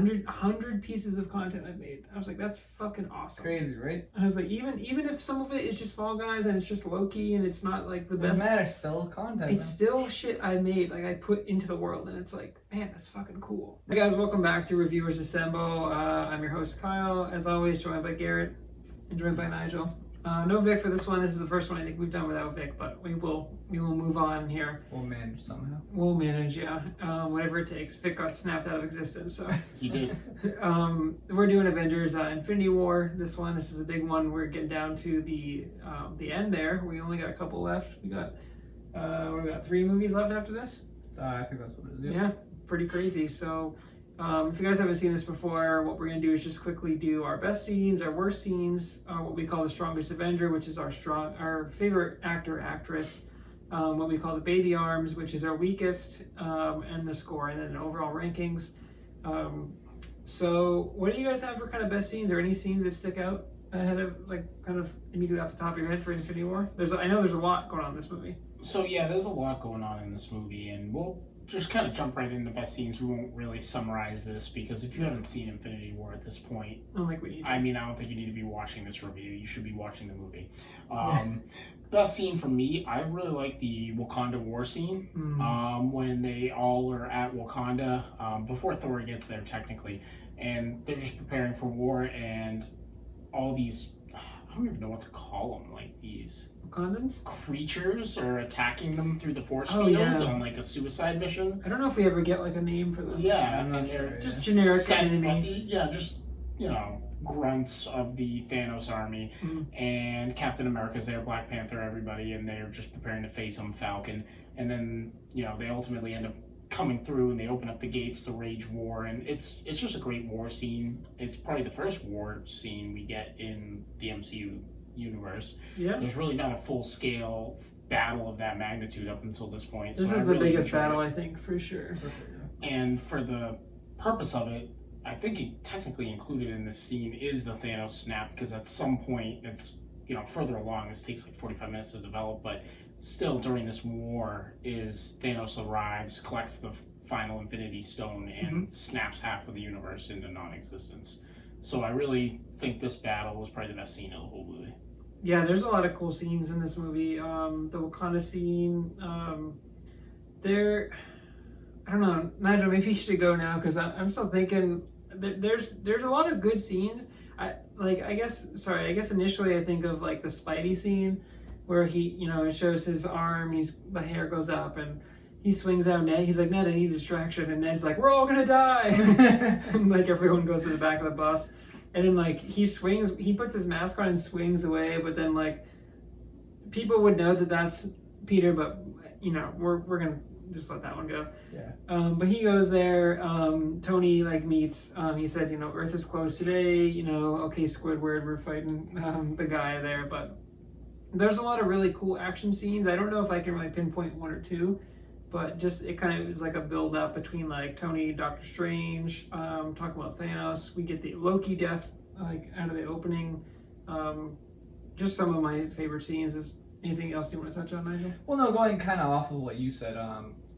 100 pieces of content I've made. I was like, that's fucking awesome. Crazy, right? I was like, even if some of it is just Fall Guys and it's just low-key and it's not like the best. Doesn't matter, still content. It's still shit I made, like I put into the world, and it's like, man, that's fucking cool. Hey guys, welcome back to Reviewers Assemble. I'm your host Kyle, as always, joined by Garrett and joined by Nigel. No Vic for this one. This is the first one I think we've done without Vic, but we will move on here. We'll manage somehow. We'll manage, yeah. Whatever it takes. Vic got snapped out of existence, so He did. we're doing Avengers Infinity War. This is a big one. We're getting down to the end there. We only got a couple left. We got 3 movies left after this. I think that's what it is. Yeah, pretty crazy. So if you guys haven't seen this before, what we're going to do is just quickly do our best scenes, our worst scenes, what we call the strongest Avenger, which is our favorite actor, actress, what we call the baby arms, which is our weakest, and the score, and then overall rankings. So what do you guys have for kind of best scenes, or any scenes that stick out ahead of, like, kind of immediately off the top of your head for Infinity War? I know there's a lot going on in this movie. So yeah, there's a lot going on in this movie, and we'll just kind of jump right into best scenes. We won't really summarize this because if you haven't seen Infinity War at this point, I don't think we need to. I don't think you need to be watching this review. You should be watching the movie. Best scene for me, I really like the Wakanda war scene. When they all are at Wakanda, before Thor gets there technically, and they're just preparing for war, and all these, I don't even know what to call them, like these Wakandans? creatures are attacking them through the force Oh, field yeah. on like a suicide mission. I don't know if we ever get like a name for them. Yeah, I'm not and sure, they're yeah. Just generic set- enemy. Yeah, just, grunts of the Thanos army. And Captain America's there, Black Panther, everybody, and they're just preparing to face him, Falcon. And then, they ultimately end up coming through and they open up the gates to wage war, and it's just a great war scene. It's probably the first war scene we get in the MCU universe. Yeah. There's really not a full-scale battle of that magnitude up until this point. This is the biggest battle, I think, for sure. And for the purpose of it, I think it technically included in this scene is the Thanos snap, because at some point it's, further along, this takes like 45 minutes to develop, but still during this war is Thanos arrives, collects the final Infinity Stone, and snaps half of the universe into non-existence. So I really think this battle was probably the best scene of the whole movie. Yeah, there's a lot of cool scenes in this movie. The Wakanda scene, I don't know, Nigel, maybe you should go now, because I'm still thinking there's a lot of good scenes. I guess initially I think of like the Spidey scene where he, it shows his arm, the hair goes up and he swings out Ned. He's like, Ned, I need distraction. And Ned's like, we're all gonna die. And like everyone goes to the back of the bus. And then like he puts his mask on and swings away, but then like people would know that that's Peter, but we're gonna just let that one go. Yeah. But he goes there, Tony like meets, he said, Earth is closed today, okay, Squidward, we're fighting the guy there, but there's a lot of really cool action scenes. I don't know if I can really pinpoint one or two, but just it kind of is like a build up between like Tony, Doctor Strange, talking about Thanos. We get the Loki death like out of the opening. Just some of my favorite scenes. Is anything else you want to touch on, Nigel? Well, no, going kind of off of what you said,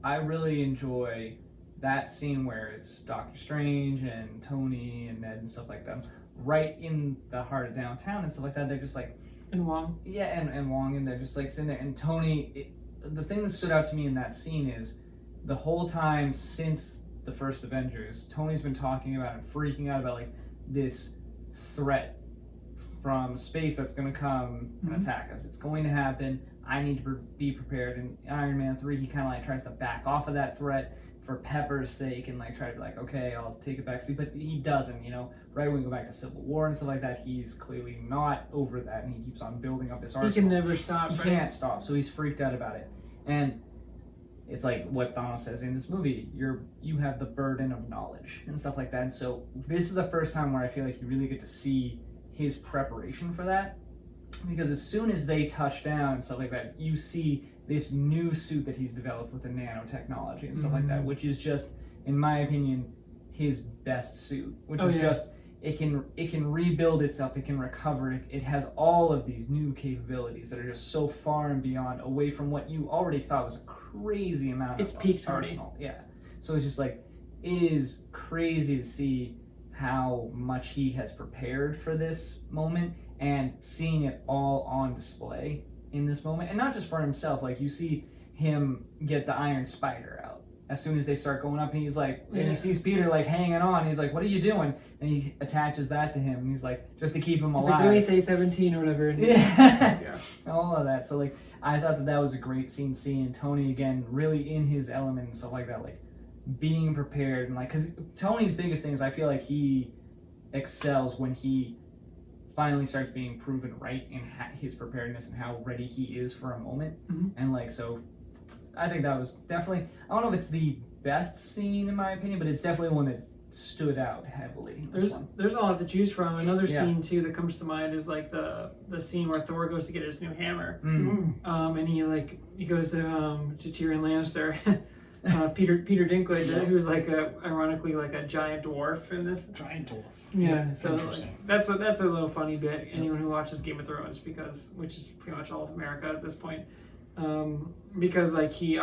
I really enjoy that scene where it's Doctor Strange and Tony and Ned and stuff like that, right in the heart of downtown and stuff like that. They're just like, And Wong. yeah, and Wong, and they're just like sitting there. And Tony, the thing that stood out to me in that scene is the whole time since the first Avengers, Tony's been talking about and freaking out about like this threat from space that's going to come and attack us. It's going to happen. I need to be prepared. In Iron Man 3, he kind of like tries to back off of that threat for Pepper's sake and like try to be like, okay, I'll take it back. But he doesn't, right when we go back to Civil War and stuff like that, he's clearly not over that, and he keeps on building up this arsenal. He can never stop. He can't stop, so he's freaked out about it. And it's like what Thanos says in this movie, you have the burden of knowledge and stuff like that. And so this is the first time where I feel like you really get to see his preparation for that, because as soon as they touch down and stuff like that, you see this new suit that he's developed with the nanotechnology and stuff like that, which is just, in my opinion, his best suit, which is just, it can rebuild itself, it can recover, it has all of these new capabilities that are just so far and beyond away from what you already thought was a crazy amount it's of peaked arsenal. Yeah. So it's just like, it is crazy to see how much he has prepared for this moment and seeing it all on display in this moment. And not just for himself, like you see him get the Iron Spider out as soon as they start going up, and he's like, and he sees Peter like hanging on, he's like, what are you doing? And he attaches that to him, and he's like, just to keep him alive. He's like, really say 17 or whatever. Yeah. All of that. So like, I thought that was a great scene, seeing Tony again really in his element and stuff like that, like being prepared, and like, because Tony's biggest thing is I feel like he excels when he finally starts being proven right in his preparedness and how ready he is for a moment. And like, so I think that was definitely, I don't know if it's the best scene in my opinion, but it's definitely one that stood out heavily. There's a lot to choose from. Another scene too that comes to mind is like the scene where Thor goes to get his new hammer, and he goes to Tyrion Lannister, Peter Dinklage, who's like ironically like a giant dwarf in this. Giant dwarf. Yeah, so like, that's a little funny bit. Anyone who watches Game of Thrones, which is pretty much all of America at this point, because like he's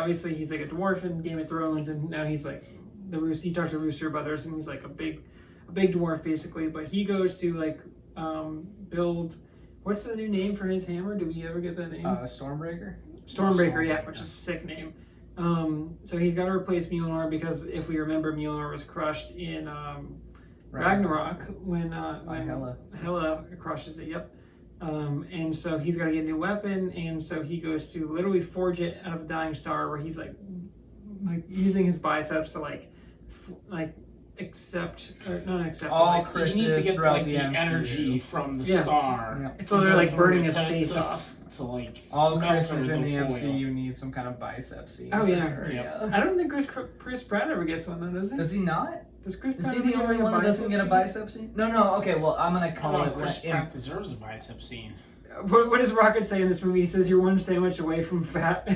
like a dwarf in Game of Thrones, and now he's like he talked to Rooster Brothers, and he's like a big dwarf basically. But he goes to like build. What's the new name for his hammer? Do we ever get that name? Stormbreaker, yeah, which is a sick name. So he's got to replace Mjolnir because if we remember, Mjolnir was crushed in Ragnarok when Hela crushes it. Yep. And so he's got to get a new weapon, and so he goes to literally forge it out of a dying star, where he's like using his biceps to like accept or not accept. All but, like, he needs to get throughout like the energy from the star. Yeah. So they're like burning his face off. To like all Chris's in the foil. MCU need some kind of bicep scene. Oh yeah. Sure. Yeah. I don't think Chris Pratt ever gets one though, does he? Does he not? Does Chris Is Pratt he the ever only get one that doesn't get a bicep scene? No. Okay, well I'm gonna I call don't know it. if Chris Pratt deserves a bicep scene. What does Rocket say in this movie? He says you're one sandwich away from fat.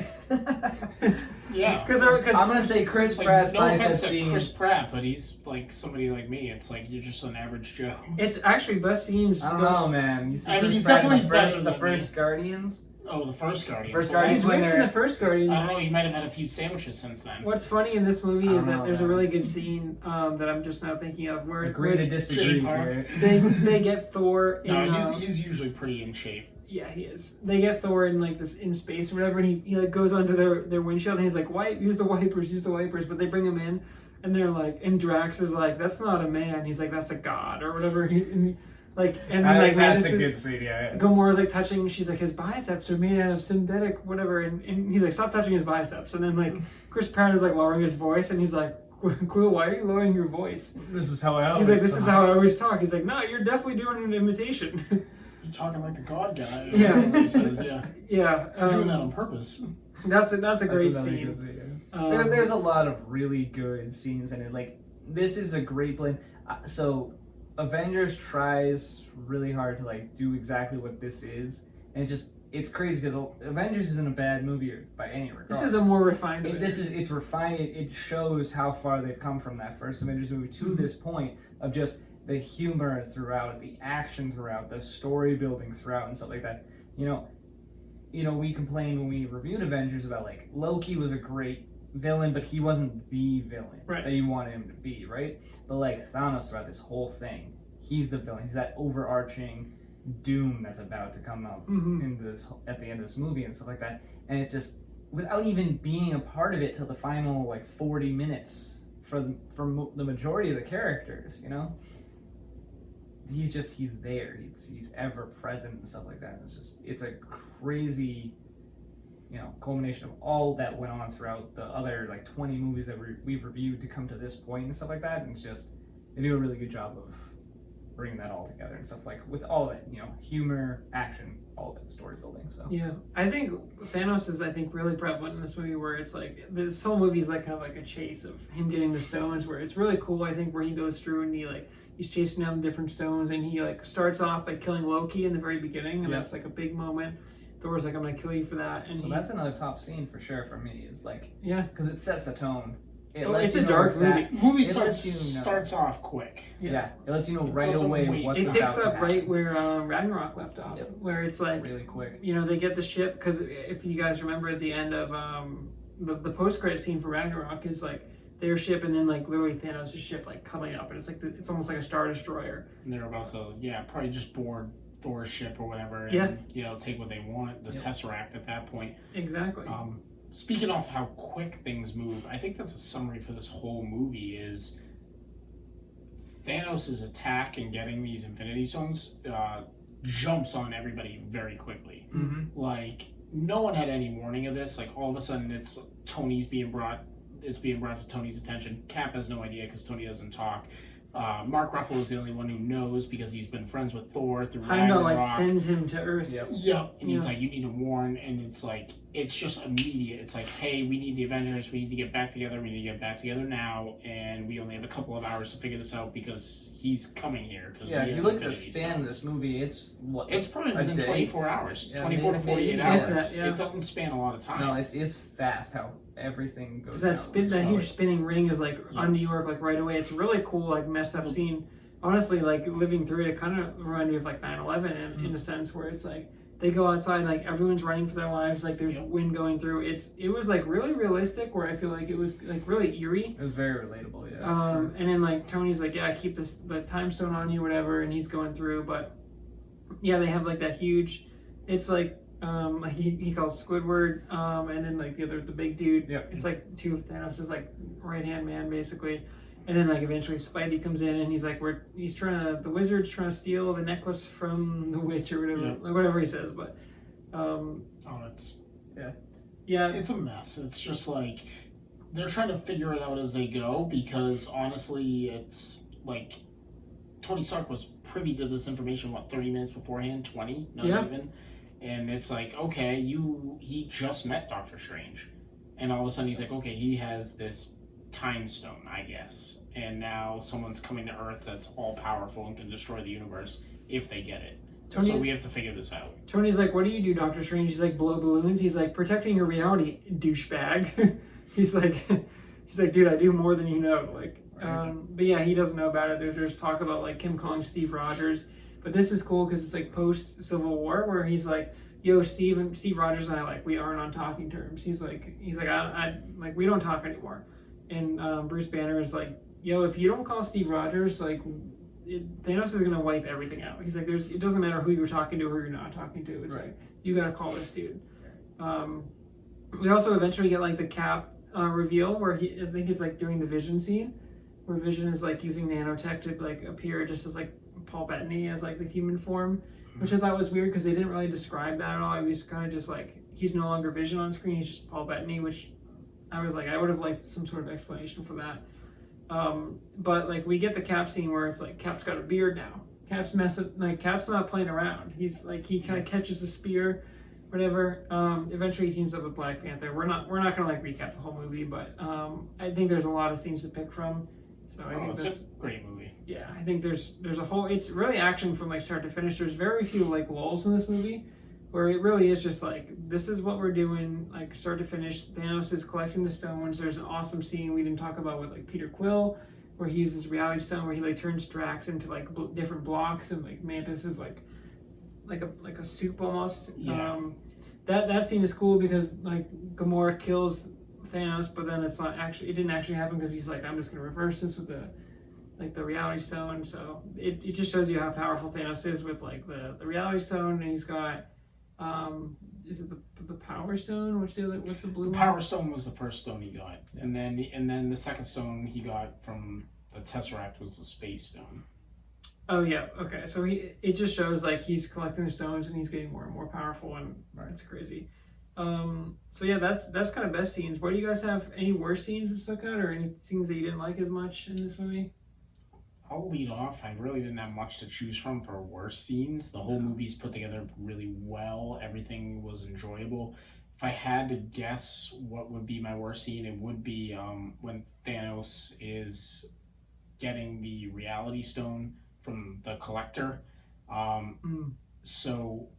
Yeah. Because I'm gonna say Chris like, Pratt's no bicep offense to scene. Chris Pratt, but he's like somebody like me. It's like you're just an average Joe. It's actually best scenes. I don't know, man. You see I mean, Chris he's Pratt in definitely better the than first Guardians. Oh, the first Guardian. First Guardians. He's ripped in the first Guardians. I don't know. He might have had a few sandwiches since then. What's funny in this movie is that there's a man. really good scene that I'm just now thinking of where Agree to disagree. Jay Park. Here. they get Thor. In, No, he's usually pretty in shape. Yeah, he is. They get Thor in like this in space or whatever, and he like goes onto their windshield and he's like, use the wipers. But they bring him in, and they're like, and Drax is like, that's not a man. He's like, that's a god or whatever. And then I like think that's a Madison- good scene. Yeah. Gamora's like touching. She's like, his biceps are made out of synthetic whatever, and he's like, stop touching his biceps. And then like Chris Pratt is like lowering his voice, and he's like, Quill, why are you lowering your voice? This is how I always. He's like, this is how I always talk. He's like, no, you're definitely doing an imitation. You're talking like the God guy. Yeah. He says, yeah. Yeah, You're doing that on purpose. that's a great another scene. good scene, yeah. There's a lot of really good scenes in it. Like this is a great blend. So Avengers tries really hard to like do exactly what this is, and it's crazy because Avengers isn't a bad movie by any regard. This is a more refined. It's refined. It shows how far they've come from that first Avengers movie to this point of just the humor throughout, the action throughout, the story building throughout, and stuff like that. You know, we complained when we reviewed Avengers about like Loki was a great villain, but he wasn't the villain that you wanted him to be, right? But like Thanos throughout this whole thing, he's the villain. He's that overarching doom that's about to come up in this at the end of this movie and stuff like that. And it's just without even being a part of it till the final like 40 minutes for the majority of the characters, you know. He's there. He's ever present and stuff like that. It's a crazy, culmination of all that went on throughout the other like 20 movies that we've reviewed to come to this point and stuff like that. And it's just they do a really good job of bringing that all together and stuff like with all of it, humor, action, all of it, story building. So yeah, I think Thanos is really prevalent in this movie where it's like this whole movie is like kind of like a chase of him getting the stones. Where it's really cool. I think where he goes through and he's chasing down different stones, and he like starts off by killing Loki in the very beginning, and that's like a big moment. Thor's like, I'm gonna kill you for that, and so that's another top scene for sure for me. Is like because it sets the tone. It's a dark movie. Movie starts off quick. Yeah, it lets you know right away what's it about picks to up happen. right where Ragnarok left off, where it's like really quick. They get the ship because if you guys remember at the end of the post credit scene for Ragnarok is like their ship, and then like literally Thanos' ship like coming up, and it's like it's almost like a Star Destroyer. And they're about to probably just board Thor's ship or whatever, and take what they want, the Tesseract at that point. Exactly. Speaking of how quick things move, I think that's a summary for this whole movie is Thanos' attack and getting these Infinity Stones jumps on everybody very quickly. Mm-hmm. Like, no one had any warning of this. Like, all of a sudden it's being brought to Tony's attention. Cap has no idea because Tony doesn't talk. Mark Ruffalo is the only one who knows because he's been friends with Thor through Heimdall Ragnarok. like sends him to Earth. Yep. And he's like, you need to warn, and it's like, it's just immediate. It's like, hey, we need the Avengers, we need to get back together, we need to get back together now, and we only have a couple of hours to figure this out because he's coming here. If you look at the span of this movie, it's probably within 24 hours, yeah, 24 to 48 hours. That, It doesn't span a lot of time. No, it's fast how everything goes. That huge spinning ring is like on New York, like right away. It's a really cool, like messed up scene. Honestly, like living through it kind of reminded me of like 9/11 in a sense where it's like they go outside, like everyone's running for their lives, like there's wind going through. It was like really realistic, where I feel like it was like really eerie. It was very relatable, yeah. Sure. And then like Tony's like, yeah, keep the time stone on you, whatever, and he's going through. But yeah, they have like that huge. It's like he calls Squidward, and then like the big dude. Yeah. It's like two of Thanos' like right hand man basically. And then, like, eventually Spidey comes in and he's like, the wizard's trying to steal the necklace from the witch or whatever, like, whatever he says. But, it's a mess. It's just like, they're trying to figure it out as they go because honestly, it's like, Tony Stark was privy to this information, 30 minutes beforehand? 20? Not even. And it's like, okay, he just met Doctor Strange. And all of a sudden he's like, okay, he has this time stone, I guess, and now someone's coming to Earth that's all powerful and can destroy the universe if they get it. So we have to figure this out. Tony's like, what do you do, Doctor Strange? He's like, blow balloons. He's like, protecting your reality, douchebag. he's like, dude, I do more than you know. Like, but yeah, he doesn't know about it. There's talk about like him calling Steve Rogers, but this is cool because it's like post Civil War where he's like, yo, Steve Rogers and I, like, we aren't on talking terms. He's like, I like, we don't talk anymore. And Bruce Banner is like, yo, if you don't call Steve Rogers, like, Thanos is gonna wipe everything out. He's like, it doesn't matter who you're talking to or who you're not talking to. It's like, you gotta call this dude. We also eventually get like the Cap reveal where I think it's like during the Vision scene, where Vision is like using nanotech to like appear just as like Paul Bettany as like the human form, which I thought was weird because they didn't really describe that at all. It was kind of just like, he's no longer Vision on screen, he's just Paul Bettany, which I was like, I would have liked some sort of explanation for that. But like we get the Cap scene where it's like Cap's got a beard now. Cap's not playing around. He's like, he kind of catches the spear, whatever. Eventually he teams up with Black Panther. We're not gonna like recap the whole movie, but I think there's a lot of scenes to pick from. So I think it's a great movie. Yeah, I think there's a whole. It's really action from like start to finish. There's very few like lulls in this movie, where it really is just like, this is what we're doing, like start to finish. Thanos is collecting the stones. There's an awesome scene we didn't talk about with like Peter Quill, where he uses reality stone, where he like turns Drax into like different blocks, and like Mantis is like a soup almost. Yeah. That scene is cool because like Gamora kills Thanos, but then it didn't actually happen because he's like, I'm just gonna reverse this with the reality stone. So it just shows you how powerful Thanos is with like the reality stone, and he's got. Is it the Power Stone? What's the blue one? The Power Stone was the first stone he got, and then the second stone he got from the Tesseract was the Space Stone. Oh yeah, okay. So it just shows like he's collecting the stones and he's getting more and more powerful, and it's crazy. So yeah, that's kind of best scenes. What do you guys have? Any worse scenes that stuck out, or any scenes that you didn't like as much in this movie? I'll lead off. I really didn't have much to choose from for worst scenes. The whole movie's put together really well. Everything was enjoyable. If I had to guess what would be my worst scene, it would be when Thanos is getting the reality stone from the Collector. So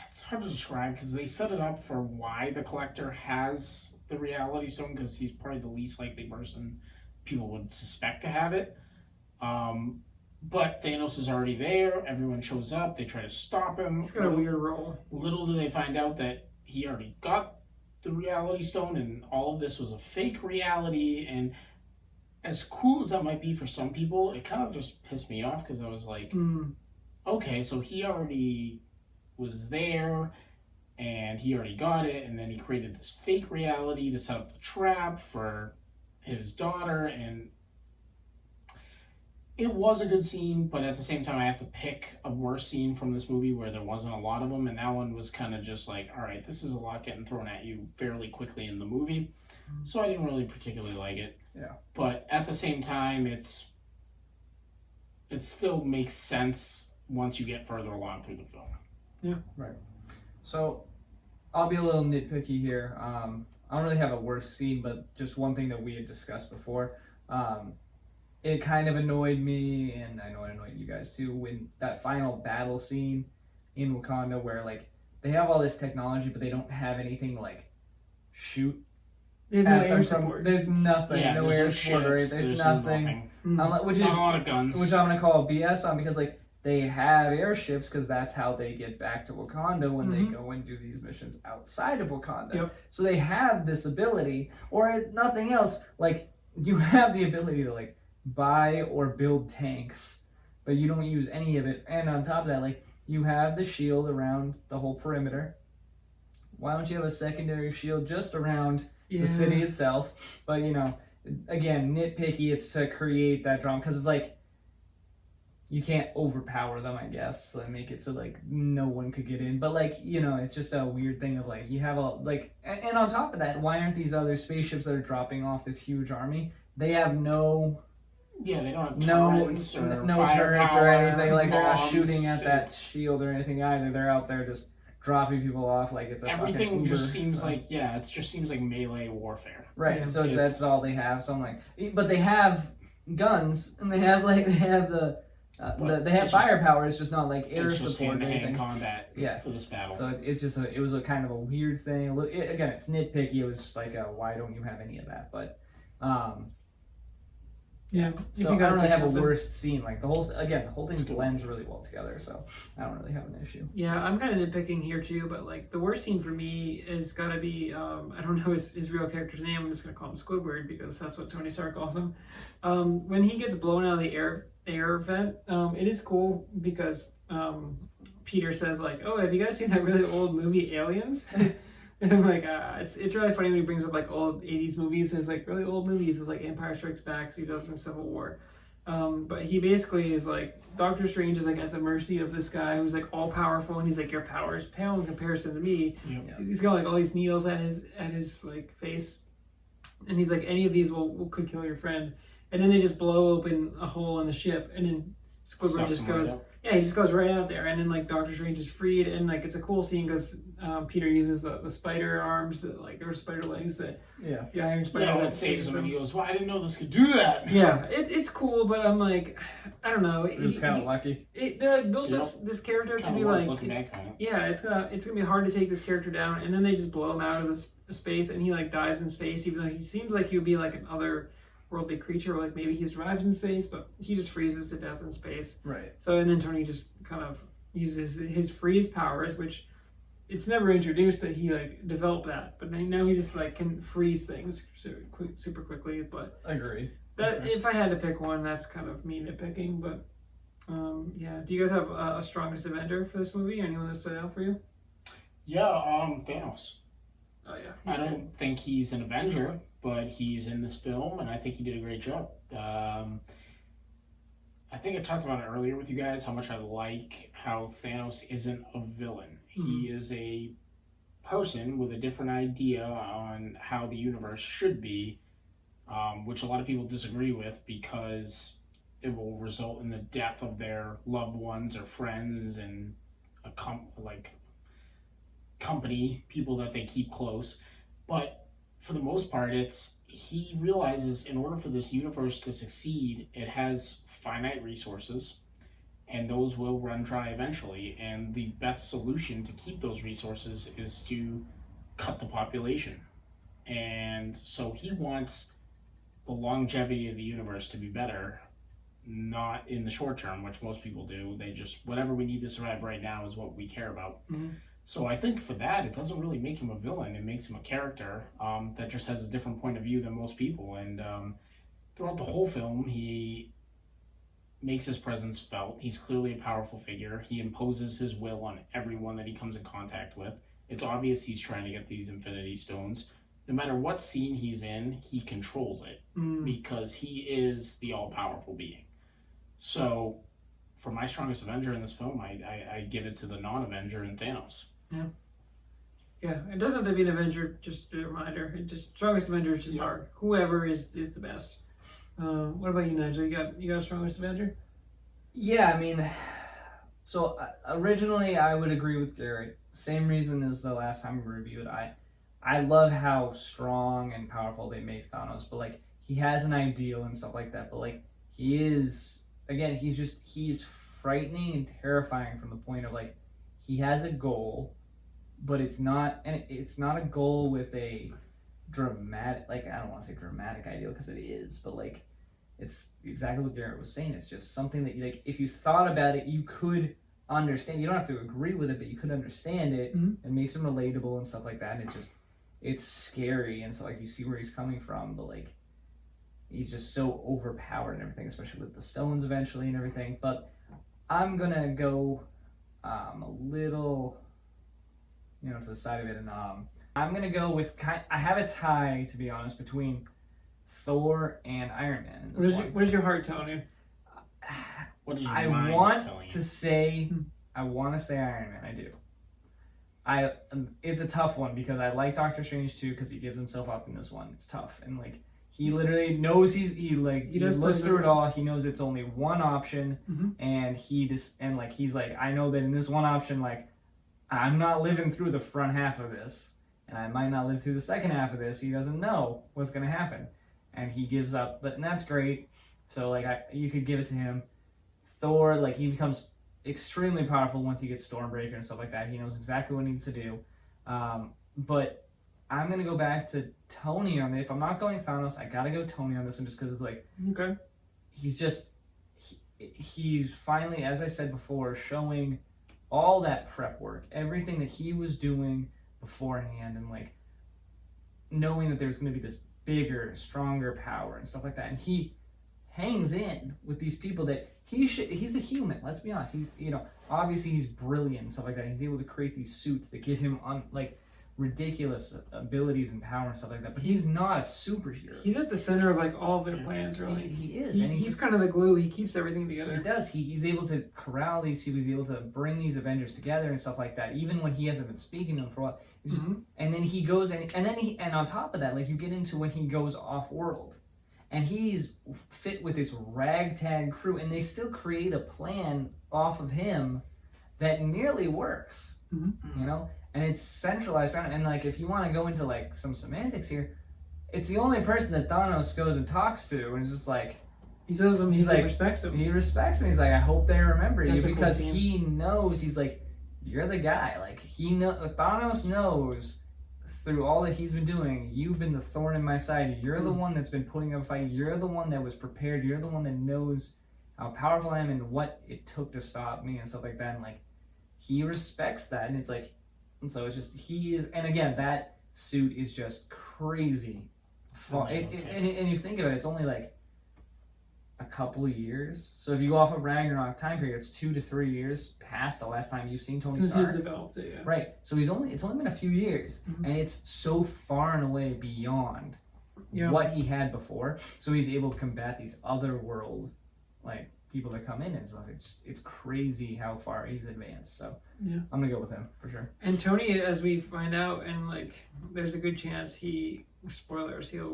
it's hard to describe because they set it up for why the Collector has the reality stone, because he's probably the least likely person people would suspect to have it. But Thanos is already there. Everyone shows up. They try to stop him. He's got a weird role. Little do they find out that he already got the reality stone and all of this was a fake reality. And as cool as that might be for some people, it kind of just pissed me off because I was like, okay, so he already was there and he already got it, and then he created this fake reality to set up the trap for his daughter. And it was a good scene, but at the same time I have to pick a worse scene from this movie where there wasn't a lot of them, and that one was kind of just like, all right, this is a lot getting thrown at you fairly quickly in the movie, so I didn't really particularly like it. Yeah. But at the same time, it still makes sense once you get further along through the film. Yeah. Right. So I'll be a little nitpicky here. I don't really have a worse scene, but just one thing that we had discussed before. It kind of annoyed me, and I know it annoyed you guys too, when that final battle scene in Wakanda where like they have all this technology but they don't have anything to like shoot They have no at them air from. support. There's nothing, Yeah, no there's air no support, ships, there's there's nothing. Which is Not a lot of guns. which I'm gonna call BS on, because like they have airships because that's how they get back to Wakanda when they go and do these missions outside of Wakanda. Yep. So they have this ability, or if nothing else, like you have the ability to like buy or build tanks, but you don't use any of it. And on top of that, like you have the shield around the whole perimeter. Why don't you have a secondary shield just around the city itself? But you know, again, nitpicky. It's to create that drama because it's like you can't overpower them, I guess, so make it so like no one could get in. But like, you know, it's just a weird thing of like you have a like, and on top of that, why aren't these other spaceships that are dropping off this huge army? They have Yeah, they don't have no turrets or turrets or firepower, anything. Like they're not bombs. shooting at that It's- shield or anything either. They're out there just dropping people off like it's a Everything fucking just Uber, seems so. like it just seems like melee warfare. Right. Yeah. So It's- that's all they have. So I'm like, but they have guns and they have they have they have it's just- firepower. It's just not like air It's just support or hand-to-hand anything. combat Yeah. for this battle. So it's just it was a kind of a weird thing. Again, it's nitpicky. It was just like, why don't you have any of that? But Yeah. so I don't really have a something. worst scene. Like the whole thing It's good. blends really well together. So I don't really have an issue. Yeah, I'm kind of nitpicking here too, but like the worst scene for me is gotta be I don't know his real character's name. I'm just gonna call him Squidward because that's what Tony Stark calls him. When he gets blown out of the air vent, it is cool because Peter says like, "Oh, have you guys seen that really old movie Aliens?" And I'm like, it's really funny when he brings up like old 80s movies. And it's like really old movies. It's like Empire Strikes Back, as he does in Civil War. But he basically is like, Doctor Strange is like at the mercy of this guy who's like all powerful, and he's like, your power is pale in comparison to me. Yep. He's got like all these needles at his like face, and he's like, any of these could kill your friend. And then they just blow open a hole in the ship, and then Squidward Sucks just him right goes. up. Yeah, he just goes right out there, and then like Doctor Strange is freed, and like it's a cool scene because Peter uses the spider arms, that, like or spider legs, that Yeah. the iron spider. Yeah, that that saves him, and he goes, "Well, I didn't know this could do that." Yeah, it's cool, but I'm like, I don't know. It was kind of lucky. They built Yep. this character to Kind be of was like, looking back on it. yeah, it's gonna be hard to take this character down, and then they just blow him out of this space, and he like dies in space, even though he seems like he would be like an otherworldly creature, or like maybe he survives in space, but he just freezes to death in space. Right. So and then Tony just kind of uses his freeze powers, which it's never introduced that he like developed that, but now he just like can freeze things super quickly. But Agreed. that Okay. if I had to pick one, that's kind of me nitpicking. But yeah, do you guys have a strongest Avenger for this movie? Anyone that stood out for you? Yeah, Thanos. Oh yeah, I don't think he's an Avenger, but he's in this film, and I think he did a great job. I think I talked about it earlier with you guys, how much I like how Thanos isn't a villain. He is a person with a different idea on how the universe should be, which a lot of people disagree with because it will result in the death of their loved ones or friends and company, people that they keep close. But for the most part, he realizes in order for this universe to succeed, it has finite resources, and those will run dry eventually. And the best solution to keep those resources is to cut the population. And so he wants the longevity of the universe to be better, not in the short term, which most people do. They just, whatever we need to survive right now is what we care about. So I think for that, it doesn't really make him a villain. It makes him a character that just has a different point of view than most people. And throughout the whole film, he makes his presence felt. He's clearly a powerful figure. He imposes his will on everyone that he comes in contact with. It's obvious he's trying to get these Infinity Stones. No matter what scene he's in, he controls it because he is the all-powerful being. So, for my strongest Avenger in this film, I give it to the non-Avenger in Thanos. Yeah, it doesn't have to be an Avenger, just a reminder. It just strongest Avenger is just hard. Whoever is the best. What about you, Nigel? You got a strongest Avenger? Yeah, I mean, so originally I would agree with Garrett. Same reason as the last time we reviewed. I love how strong and powerful they make Thanos, but like he has an ideal and stuff like that. But like he is, again, he's frightening and terrifying from the point of like he has a goal, but it's not a goal with a dramatic, like I don't want to say dramatic ideal because it is, but like it's exactly what Garrett was saying. It's just something that you like if you thought about it, you could understand. You don't have to agree with it, but you could understand it. It makes him relatable and stuff like that. And it's scary, and so like you see where he's coming from, but like he's just so overpowered and everything, especially with the stones eventually and everything. But I'm gonna go a little, to the side of it, and I'm gonna go with I have a tie, to be honest, between Thor and Iron Man. What does your heart tell you? What is your I mind want telling you? to say Iron Man. I do. It's a tough one because I like Doctor Strange too because he gives himself up in this one. It's tough, and like he literally knows he looks through it all. He knows it's only one option, and he's like, I know that in this one option, like I'm not living through the front half of this, and I might not live through the second half of this. He doesn't know what's gonna happen, and he gives up. And that's great. So like you could give it to him. Thor, like he becomes extremely powerful once he gets Stormbreaker and stuff like that. He knows exactly what he needs to do. But I'm gonna go back to Tony on it. If I'm not going Thanos, I gotta go Tony on this one just because it's like he's finally, as I said before, showing all that prep work, everything that he was doing beforehand, and like knowing that there's gonna be this bigger, stronger power and stuff like that. And he hangs in with these people that he's a human, let's be honest. He's, obviously he's brilliant and stuff like that. He's able to create these suits that give him ridiculous abilities and power and stuff like that. But he's not a superhero. He's at the center of like all of their plans, really. He is. He's kind of the glue. He keeps everything together. He does. He's able to corral these people. He's able to bring these Avengers together and stuff like that. Even when he hasn't been speaking to them for a while. And then he goes and on top of that, like you get into when he goes off world. And he's fit with this ragtag crew, and they still create a plan off of him that nearly works, And it's centralized around. And like, if you want to go into like some semantics here, it's the only person that Thanos goes and talks to, and it's just like he tells him he respects him. He respects him. He's like, I hope they remember you because cool he knows. He's like, you're the guy. Like Thanos knows. Through all that he's been doing, you've been the thorn in my side. You're the one that's been putting up a fight. You're the one that was prepared. You're the one that knows how powerful I am and what it took to stop me and stuff like that. And like, he respects that. And it's like, and so it's just, he is, and again, that suit is just crazy. And you think of it, it's only like a couple of years. So if you go off of Ragnarok time period, it's 2 to 3 years past the last time you've seen Tony Stark. Since he's developed it, yeah. Right. So it's only been a few years, and it's so far and away beyond what he had before. So he's able to combat these other world people that come in and stuff. It's crazy how far he's advanced. So I'm gonna go with him for sure. And Tony, as we find out, and like there's a good chance he'll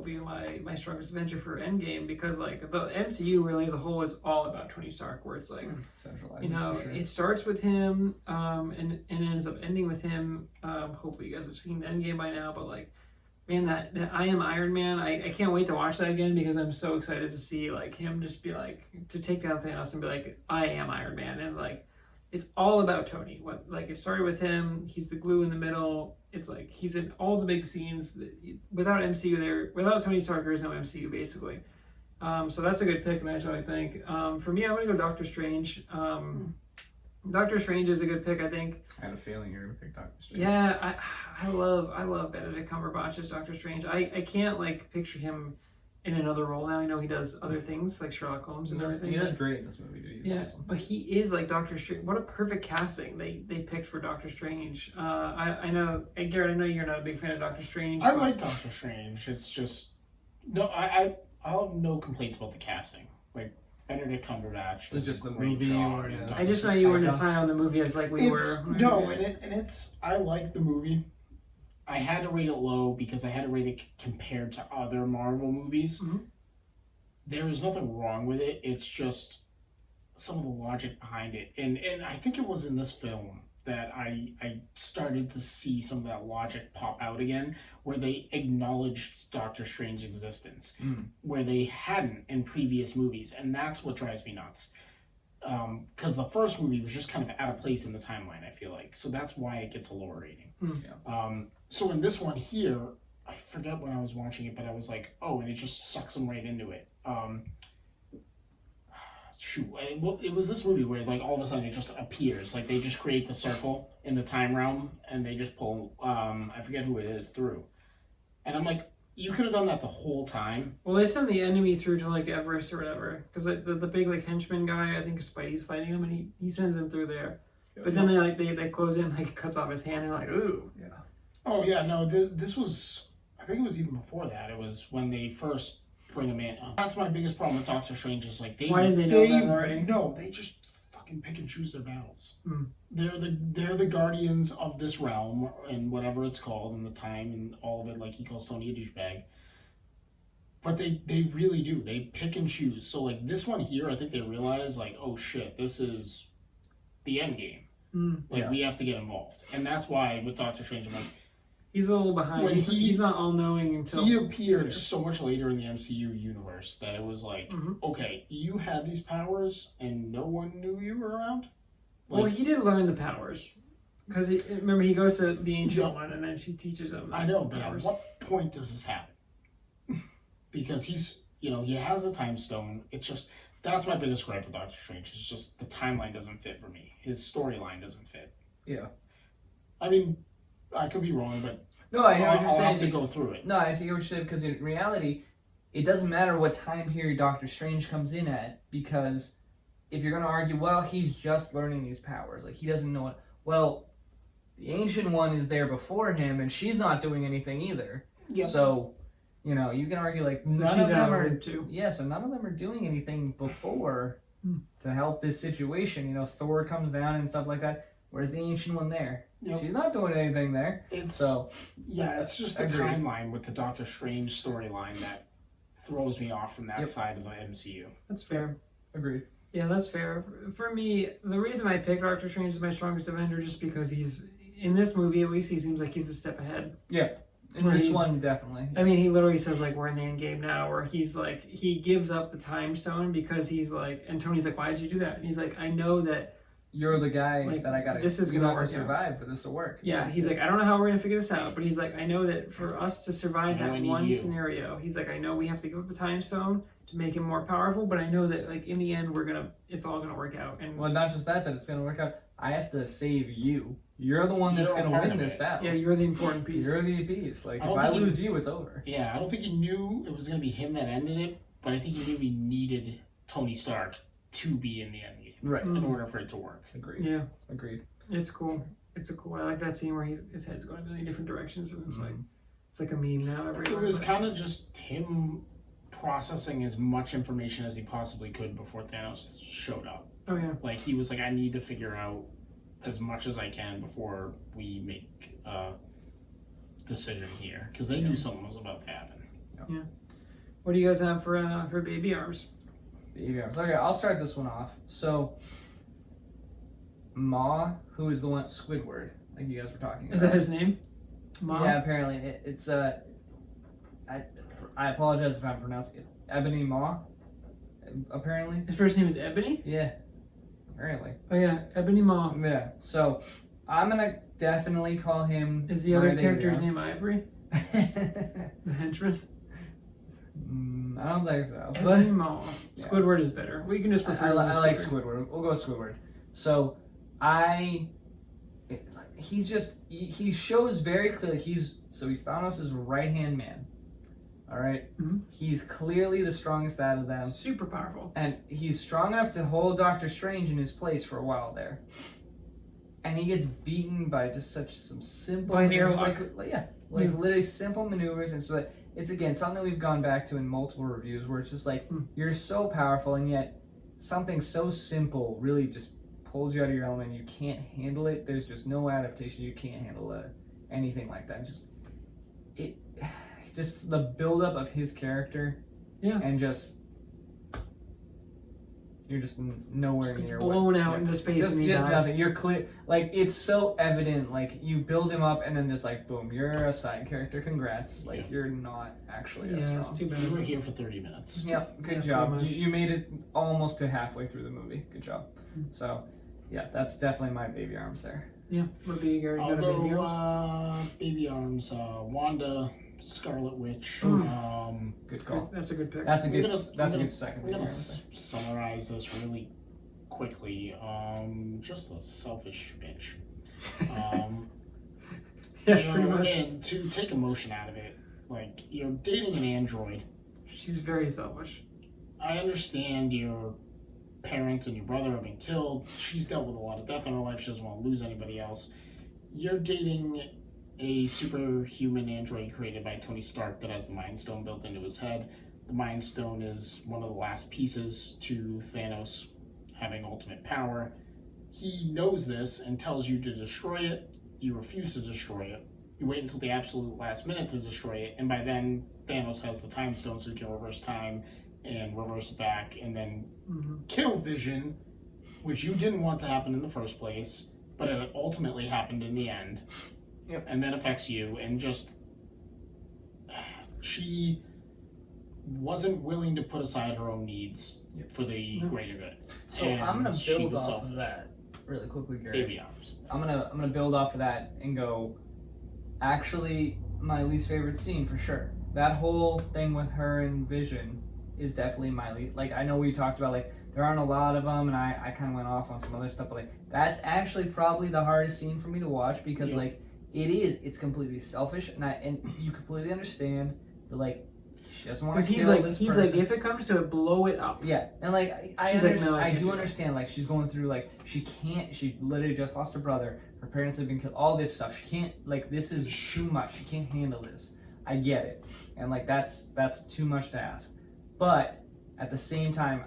be my strongest Avenger for Endgame, because like the MCU really as a whole is all about Tony Stark, where it's like centralized. It starts with him and ends up ending with him. Hopefully you guys have seen Endgame by now, but like, man, that I Am Iron Man, I can't wait to watch that again, because I'm so excited to see like him just be like, to take down Thanos and be like, I am Iron Man, and like it's all about Tony. It started with him. He's the glue in the middle. It's like he's in all the big scenes. Without MCU without Tony Stark, there is no MCU basically. So that's a good pick, Nigel, I think. For me, I'm gonna go Doctor Strange. Doctor Strange is a good pick, I think. I had a feeling you were gonna pick Doctor Strange. Yeah, I love Benedict Cumberbatch as Doctor Strange. I can't like picture him in another role now. I know he does other things like Sherlock Holmes and everything. He does great in this movie, dude. He's awesome. But he is like Doctor Strange. What a perfect casting they picked for Doctor Strange. I know, Garrett, I know you're not a big fan of Doctor Strange. I like Doctor Strange. It's just I'll have no complaints about the casting. Like Benedict Cumberbatch. It's just the great movie, job or, in yeah. Doctor I just know you weren't as high on the movie as like we were. No, I like the movie. I had to rate it low because I had to rate it compared to other Marvel movies. Mm-hmm. There is nothing wrong with it. It's just some of the logic behind it. And I think it was in this film that I started to see some of that logic pop out again, where they acknowledged Doctor Strange's existence, where they hadn't in previous movies. And that's what drives me nuts. Because the first movie was just kind of out of place in the timeline, I feel like. So that's why it gets a lower rating. So in this one here, I forget when I was watching it, but I was like, oh, and it just sucks them right into it. It was this movie where like all of a sudden it just appears, like they just create the circle in the time realm and they just pull I forget who it is through, and I'm like, you could have done that the whole time. Well, they send the enemy through to like Everest or whatever, because like, the big like henchman guy, I think Spidey's fighting him, and he sends him through there. But then they close in, like cuts off his hand, and like, ooh. Yeah. Oh yeah, no, this was, I think it was even before that. It was when they first bring him in. That's my biggest problem with Doctor Strange is like why didn't they know that already? No, they just fucking pick and choose their battles. They're the guardians of this realm and whatever it's called and the time and all of it. Like he calls Tony a douchebag. But they really do. They pick and choose. So like this one here, I think they realize like, oh shit, this is the end game. We have to get involved, and that's why with Doctor Strange, I'm like, he's a little behind. He's not all knowing until he appeared so much later in the MCU universe that it was like, okay, you had these powers and no one knew you were around. Well, he did learn the powers because remember he goes to the Ancient One and then she teaches him. I know, but at what point does this happen? Because he has a time stone. It's just. That's my biggest gripe with Doctor Strange. It's just the timeline doesn't fit for me. His storyline doesn't fit. Yeah. I mean, I could be wrong, but no, I know what you're saying. I'll have to go through it. No, I see what you're saying, because in reality, it doesn't matter what time period Doctor Strange comes in at, because if you're going to argue, well, he's just learning these powers, like he doesn't know it. Well, the Ancient One is there before him, and she's not doing anything either. Yep. So, you can argue like so none of them are too. Yeah, so none of them are doing anything before to help this situation. Thor comes down and stuff like that. Where's the Ancient One there? Yep. She's not doing anything there. It's just the timeline with the Doctor Strange storyline that throws me off from that side of the MCU. That's fair. Agreed. Yeah, that's fair. For me, the reason I picked Doctor Strange as my strongest Avenger just because he's in this movie. At least he seems like he's a step ahead. Yeah. In this one, definitely. I mean, he literally says, like, we're in the end game now, where he's like, he gives up the time stone because he's like, and Tony's like, why did you do that? And he's like, I know that you're the guy that I gotta to survive for this to work. Yeah, he's like, I don't know how we're gonna figure this out, but he's like, I know that for us to survive that one scenario, he's like, I know we have to give up the time stone to make him more powerful, but I know that like in the end it's all gonna work out. And well, not just that it's gonna work out. I have to save you. You're the one that's going to win this battle. Yeah, you're the important piece. You're the piece. Like, if I lose you, it's over. Yeah, I don't think he knew it was going to be him that ended it, but I think he knew he needed Tony Stark to be in the end game. Right. In order for it to work. Agreed. Yeah. Agreed. It's cool. I like that scene where his head's going in many different directions, and it's like a meme now. It was kind of just him processing as much information as he possibly could before Thanos showed up. Oh, yeah. Like, he was like, I need to figure out as much as I can before we make a decision here, because they knew something was about to happen. Yeah. What do you guys have for Baby Arms? Baby Arms. Okay, I'll start this one off. So, Ma, who is the one Squidward, like you guys were talking about. Is that his name? Ma? Yeah, apparently it's I apologize if I'm pronouncing it. Ebony Ma. Apparently. His first name is Ebony? Yeah. Apparently. Oh yeah, Ebony Maw. Yeah. So I'm gonna definitely call him. Is the other character's name Ivory? The henchman? I don't think so. Ebony Maw. Squidward is better. We can just prefer. I like Squidward. We'll go with Squidward. So he shows very clearly he's Thanos' right hand man. All right? Mhm. He's clearly the strongest out of them. Super powerful. And he's strong enough to hold Doctor Strange in his place for a while there. And he gets beaten by just some simple By an maneuvers, airlock. literally simple maneuvers. And so it's again something we've gone back to in multiple reviews where it's just like you're so powerful and yet something so simple really just pulls you out of your element. You can't handle it. There's just no adaptation. You can't handle anything like that. Just the buildup of his character, and you're just nowhere near blown out into space. Just nothing. You're clear. Like it's so evident. Like you build him up, and then just like boom, you're a side character. Congrats. Like you're not actually that strong. It's too bad. We were here for 30 minutes. Yep. Good job. You made it almost to halfway through the movie. Good job. So, yeah, that's definitely my baby arms there. Yeah. What baby arms? I'll go baby arms. Wanda, Scarlet Witch. Good call. That's a good pick. That's a good second. I'm gonna summarize this really quickly. Just a selfish bitch. Pretty much. And to take emotion out of it, like you're dating an android. She's very selfish. I understand your parents and your brother have been killed. She's dealt with a lot of death in her life. She doesn't want to lose anybody else. You're dating a superhuman android created by Tony Stark that has the Mind Stone built into his head. The Mind Stone is one of the last pieces to Thanos having ultimate power. He knows this and tells you to destroy it. You refuse to destroy it. You wait until the absolute last minute to destroy it, and by then Thanos has the Time Stone, so he can reverse time and reverse it back, and then kill Vision, which you didn't want to happen in the first place, but it ultimately happened in the end. Yep. And then affects you, and just she wasn't willing to put aside her own needs for the greater good. So and I'm gonna build off selfish. of that really quickly, Gary. Baby arms. I'm gonna build off of that and go. Actually, my least favorite scene for sure. That whole thing with her and Vision is definitely my least. Like I know we talked about like there aren't a lot of them, and I kind of went off on some other stuff, but like that's actually probably the hardest scene for me to watch because like it's completely selfish, and you completely understand that like she doesn't want to kill this person. He's like, if it comes to it, blow it up. Yeah, and like I do understand. Like she's going through like she can't. She literally just lost her brother. Her parents have been killed. All this stuff. She can't. Like this is too much. She can't handle this. I get it, and like that's too much to ask. But at the same time,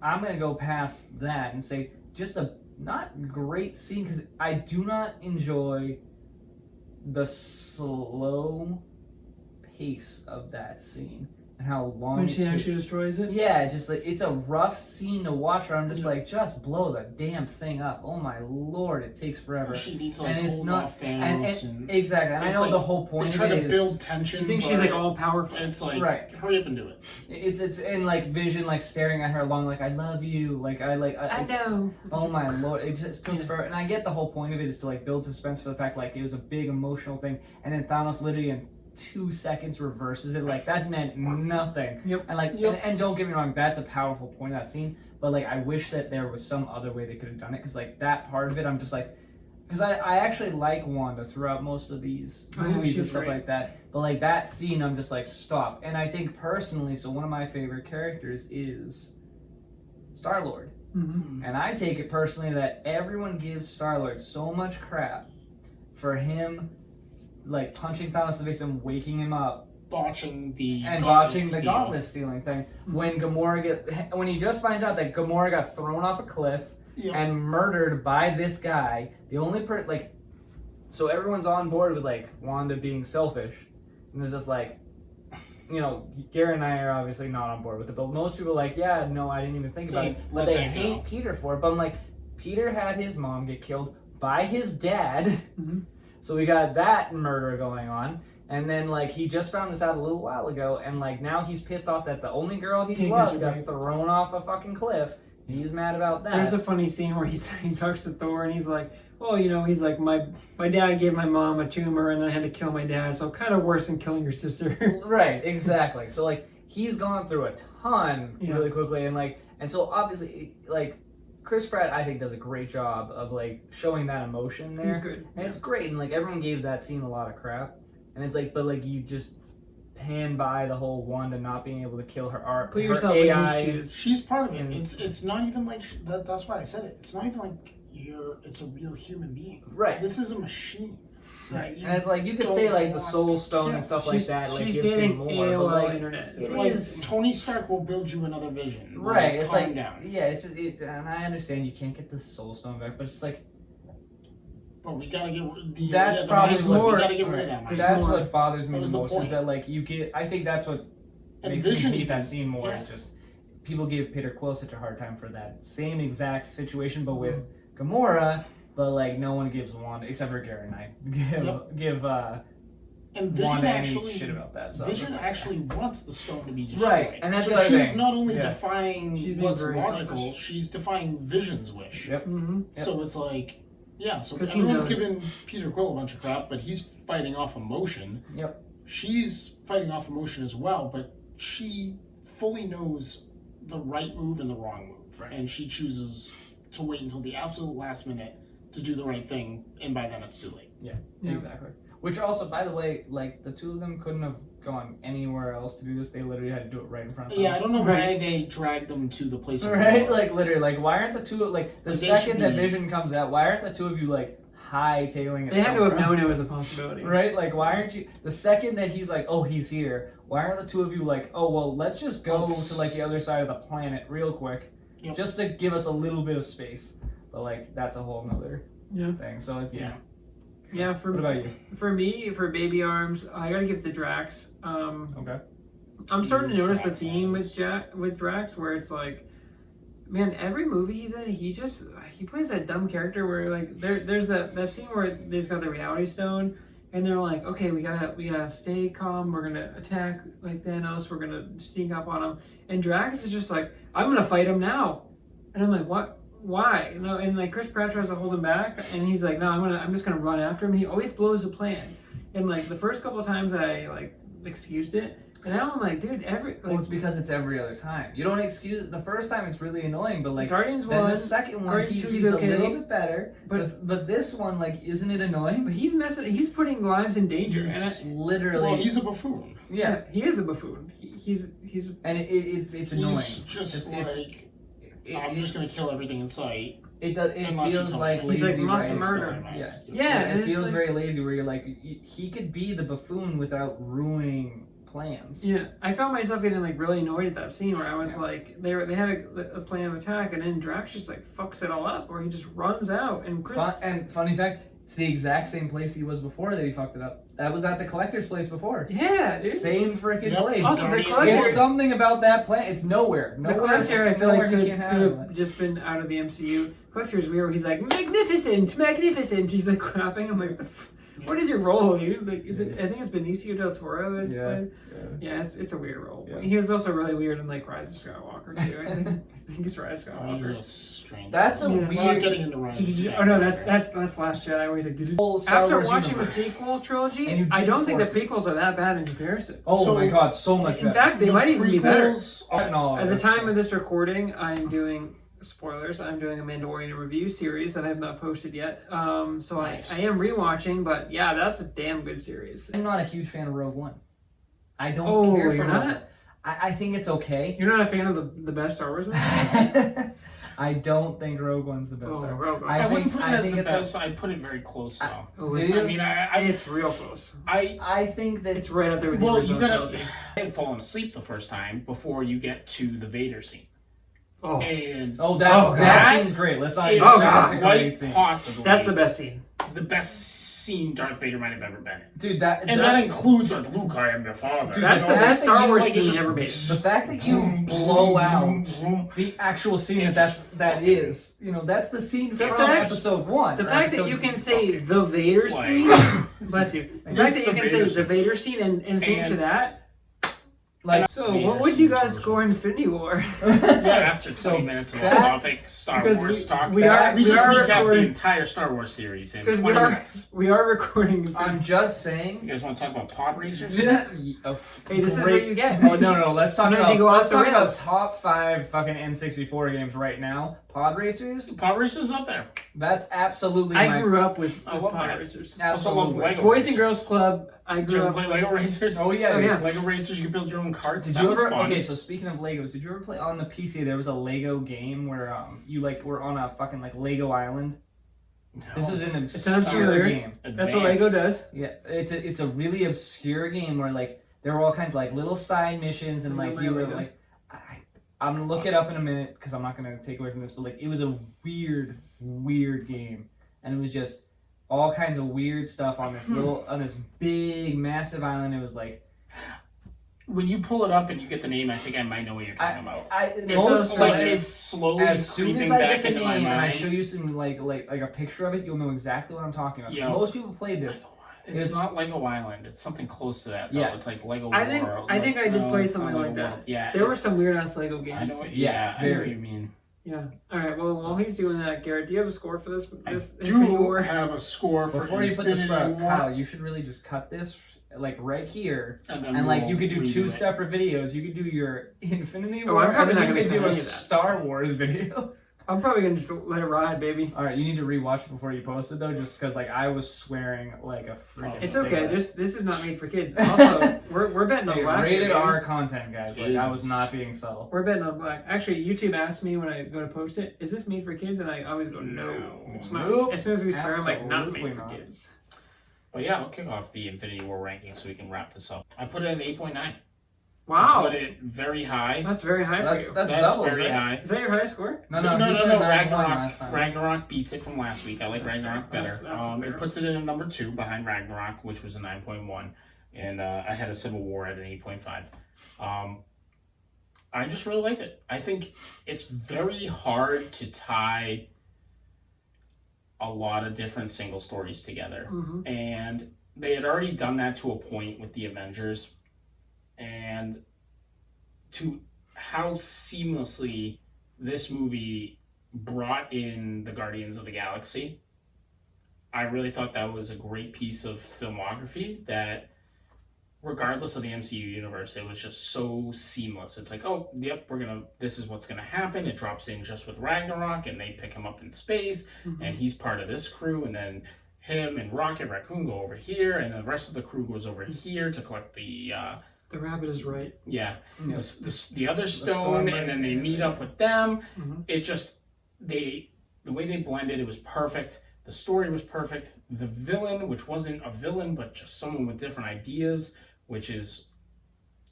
I'm gonna go past that and say just a not great scene because I do not enjoy the slow pace of that scene and how long when it she takes. actually destroys it. Yeah, just like it's a rough scene to watch. Where I'm just like, just blow the damn thing up. Oh my lord, it takes forever. She needs to like and it's hold not off Thanos and exactly. And I know like, the whole point they try of it to is build tension. You think she's like all powerful? It's like right. Hurry up and do it. It's in like Vision like staring at her along like I love you I know. Oh my lord, it just took forever. And I get the whole point of it is to like build suspense for the fact like it was a big emotional thing, and then Thanos literally in 2 seconds reverses it. Like that meant nothing. Yep. And like and don't get me wrong, that's a powerful point of that scene, but like I wish that there was some other way they could have done it because like that part of it I'm just like because I actually like Wanda throughout most of these movies and stuff like that, but like that scene I'm just like stop. And I think personally, so one of my favorite characters is Star-Lord. And I take it personally that everyone gives Star-Lord so much crap for him like punching Thanos in the face and waking him up, botching the gauntlet stealing thing. When he just finds out that Gamora got thrown off a cliff and murdered by this guy, the only so everyone's on board with like Wanda being selfish, and it's just like, you know, Gary and I are obviously not on board with it, but most people are like, yeah, no, I didn't even think about it, but they hate Peter for it. But I'm like, Peter had his mom get killed by his dad. So we got that murder going on, and then like he just found this out a little while ago, and like now he's pissed off that the only girl he loved got thrown off a fucking cliff. He's mad about that. There's a funny scene where he talks to Thor, and he's like, "Oh, you know, he's like my dad gave my mom a tumor, and then I had to kill my dad, so kind of worse than killing your sister." Right, exactly. So like he's gone through a ton really quickly, and so obviously like Chris Pratt, I think, does a great job of like showing that emotion there. He's good. And it's great, and like everyone gave that scene a lot of crap, and it's like, but like you just pan by the whole Wanda not being able to kill her art. Put her yourself AI, in his shoes. She's part of it. And- It's not even like that's why I said it. It's not even like it's a real human being. right? This is a machine. Right, and it's like you could say like the Soul Stone and stuff like that. Like She's gives him dating more, but AOL like internet. it Like, is- Tony Stark will build you another vision. right. It's calm like down. yeah, and I understand you can't get the Soul Stone back, but it's like But we gotta get the. That's the probably mindset. more- We gotta get rid of right, that. that's mindset. what bothers me That the was the most point. is that like you get. I think that's what And makes Vision me hate even- that scene more yeah. is just people give Peter Quill such a hard time for that same exact situation, but with Gamora. But like no one gives Wanda except for Gary and I give And Vision Wanda any actually. shit about that. So Vision it's like- actually wants the stone to be destroyed. Right, and that's so the other she's thing. not only Yeah. defying She's being what's very logical, selfish. she's defying Vision's wish. Yep. Mm-hmm. So it's like, yeah, so 'Cause he everyone's knows. giving Peter Quill a bunch of crap, but he's fighting off emotion. Yep. She's fighting off emotion as well, but she fully knows the right move and the wrong move. Right. And she chooses to wait until the absolute last minute to do the right thing, and by then it's too late. Yeah. Exactly. Which also, by the way, like the two of them couldn't have gone anywhere else to do this. They literally had to do it right in front of them. Yeah, I don't know Right. why they dragged them to the place of Right? war. Like literally, like why aren't the two like the Like, they second should that be- Vision comes out, why aren't the two of you like hightailing it? They had to have somewhere known it else? was a possibility. Right? Like why aren't you the second that he's like, oh he's here, why aren't the two of you like, oh well let's just go Let's- to like the other side of the planet real quick. Yep. Just to give us a little bit of space. But like that's a whole nother Yeah. thing. So like, yeah. Yeah. For What about you? For me, for Baby Arms, I gotta give it to Drax. Okay. I'm starting to notice the Drax theme hands. with Drax, where it's like, man, every movie he's in, he plays that dumb character where like there's that scene where they've got the reality stone, and they're like, okay, we gotta stay calm, we're gonna attack like Thanos, we're gonna sneak up on him, and Drax is just like, I'm gonna fight him now, and I'm like, what? Why? You know, and like Chris Pratt tries to hold him back, and he's like, no, I'm just gonna run after him. And he always blows the plan, and like the first couple of times I like excused it. And now I'm like, dude, Well, it's because it's every other time. You don't excuse it. The first time it's really annoying, but like Guardians then 1, the second one Guardians 2 he's okay. a little bit better. But- But this one, like, isn't it annoying? but he's putting lives in danger. He's- And Literally, Well, he's a buffoon. yeah, he is a buffoon. He's and it's annoying. He's just It's- like, I'm just gonna kill everything in sight. It does. It Unless you feels tell like me. He's lazy. like, must writing. murder. Yeah. Yeah, and it it's feels like- very lazy. Where you're like, he could be the buffoon without ruining plans. yeah. I found myself getting like really annoyed at that scene where I was like, they had a plan of attack, and then Drax just like fucks it all up, or he just runs out. And Chris, And funny fact, it's the exact same place he was before that he fucked it up. That was at the collector's place before. yeah, dude. Same freaking Yep. place. Also, the Already- collector, It's something about that plant. It's nowhere. the Nowhere. collector, I feel like nowhere he could can't have have it. just been out of the MCU. Collector is weird. Where he's like, magnificent, magnificent. He's like clapping. I'm like, what is your role, dude? Like, is it? I think it's Benicio del Toro is Yeah. playing. Yeah, it's a weird role. Yeah. He was also really weird in like Rise of Skywalker too. I think it's Rise of Oh, he's Skywalker. a strange. That's a Yeah. We're not weird. getting into Rise. Oh no, that's Last Jedi. Where he's like, Whole Star after Wars watching universe. the sequel trilogy, And you I don't think the force prequels are that bad in comparison. Oh So- my god, so much In better. fact, they might even be better. No, At the that's- time of this recording, I'm doing spoilers. I'm doing a Mandalorian review series that I have not posted yet. So Nice. I am rewatching, but yeah, that's a damn good series. I'm not a huge fan of Rogue One. I don't Oh, care for you're Rogue not? One. I think it's okay. You're not a fan of the best Star Wars movie? I don't think Rogue One's the best. Oh, Star Wars. Rogue One. I I wouldn't think- put it I as think the it's best. I'd put it very close though. Oh, Do it's, you? I mean, it's real close. I think that It's right up there with the Well, original you gotta. trilogy. I had fallen asleep the first time before you get to the Vader scene, Oh, and Oh, that Oh, that that seems great. Let's not. is Oh, that's a God. great quite scene, possibly that's the best scene. the best scene Darth Vader might have ever been in, dude. That and that includes like Luke, I am your father. Dude, That's you the know, best that Star you, Wars like, scene it's just- ever made. the fact that you blow out the actual scene It that's just that fucking- is, you know, that's the scene The from fact- episode 1. The or fact that episode- you can say the Vader scene, bless you. The fact It's that you the can say Vader the Vader scene and think to And- that, Like, So, Vader what would you scenes guys were- score Infinity War? Yeah, after 20 So minutes of that- off-topic Star because Wars talk, we we just are recapped the recording- entire Star Wars series in Because 20 minutes. we are recording. I'm just You saying. guys want to talk about pod racers? Hey, this is what you get. Oh no, let's talk Sometimes about you go off let's the talk about rails. top 5 fucking N64 games right now. Pod Racers. Pod racers up there. That's absolutely I my grew up with I love pod that. racers. Also love absolutely. Lego Boys Racers. and Girls Club. I Did you grew ever up. play Lego Racers? Oh yeah, Oh, yeah. Lego Racers, you could build your own carts. Did That you was ever? fun. Okay, so speaking of Legos, did you ever play on the PC? There was a Lego game where you like were on a fucking like Lego island. This is an sounds obscure familiar. game. That's what Lego does. Yeah, it's a really obscure game where like there were all kinds of like little side missions and like you were Lego. like I'm gonna look it up in a minute because I'm not gonna take away from this, but like it was a weird game, and it was just all kinds of weird stuff on this on this big massive island. It was like When you pull it up and you get the name, I think I might know what you're talking about. most Like like, it's slowly as soon creeping as I back get the into my name and I mind. show you some like a picture of it, you'll know exactly what I'm talking about. 'Cause Yeah. most people played this. It's not Lego Island. It's something close to that. Though. Yeah. It's like Lego I think- World. I think I did play it's something not like Lego that. World. Yeah, There were it's- some weird ass Lego games. I know. Yeah, I know what very. you mean. Yeah. All right. Well, while he's doing that, Garrett, do you have a score for this? I this do Infinity War? have a score for Before you put this Infinity up, War, Kyle, you should really just cut this like right here, and, then and like we'll you could do redo 2 it. separate videos. You could do your Infinity Oh, War, I'm probably and then not you gonna could do cut a any of that. Star Wars video. I'm probably gonna just let it ride, baby. All right, you need to rewatch it before you post it though, just because like I was swearing like a freaking. It's sailor. okay. This is not made for kids. Also, we're betting on Hey, black. rated here, baby. R content, guys. Like I was Kids. not being subtle. We're betting on black. Actually, YouTube asks me when I go to post it, "Is this made for kids?" And I always go, "No, it's not." Nope. As soon as we swear, I'm like, "Not Absolutely made for not. kids." But yeah, I'll kick off the Infinity War ranking so we can wrap this up. I put it at 8.9. I Wow, put it very high. that's very high That's for you. that's, That's doubles, very right? high. Is that your highest score? No, No, he put it 9-1 Ragnarok. last time. Ragnarok beats it from last week. I like That's Ragnarok fair. better. That's fair. It puts it in a number 2 behind Ragnarok, which was a 9.1, and I had a Civil War at an 8.5. I just really liked it. I think it's very hard to tie a lot of different single stories together, Mm-hmm. and they had already done that to a point with the Avengers, and to how seamlessly this movie brought in the Guardians of the Galaxy. I really thought that was a great piece of filmography that, regardless of the MCU universe, it was just so seamless. It's like, oh, yep, this is what's gonna happen. It drops in just with Ragnarok, and they pick him up in space, Mm-hmm. and he's part of this crew, and then him and Rocket Raccoon go over here, and the rest of the crew goes over here to collect the The rabbit is right. yeah, Yeah. the other stone, stone, and then they meet up with them. Mhm. It just the way they blended it was perfect. The story was perfect. The villain, which wasn't a villain but just someone with different ideas, which is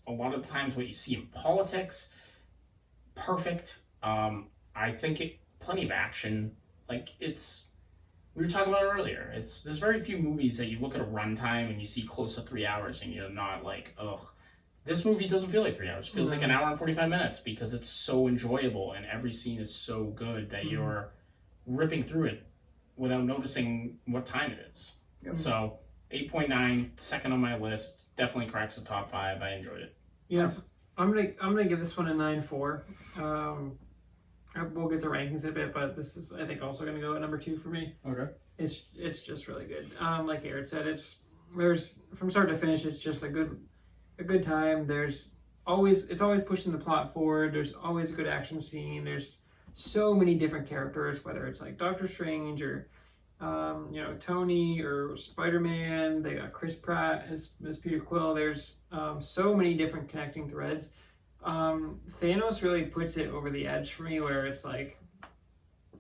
a lot of times what you see in politics, perfect. I think plenty of action. Like we were talking about it earlier. There's very few movies that you look at a runtime and you see close to 3 hours and you're not like, ugh. This movie doesn't feel like 3 hours. It feels like an hour and 45 minutes because it's so enjoyable and every scene is so good that you're ripping through it without noticing what time it is. Yep. So 8.9, second on my list, definitely cracks the top 5. I enjoyed it. Yes. I'm gonna give this one a 9.4. We'll get to rankings in a bit, but this is I think also gonna go at number 2 for me. Okay. It's just really good. Like Eric said, there's from start to finish, it's just a good time. It's always pushing the plot forward. There's always a good action scene. There's so many different characters, whether it's like Doctor Strange or Tony or Spider-Man. They got Chris Pratt as Peter Quill. There's so many different connecting threads. Thanos really puts it over the edge for me, where it's like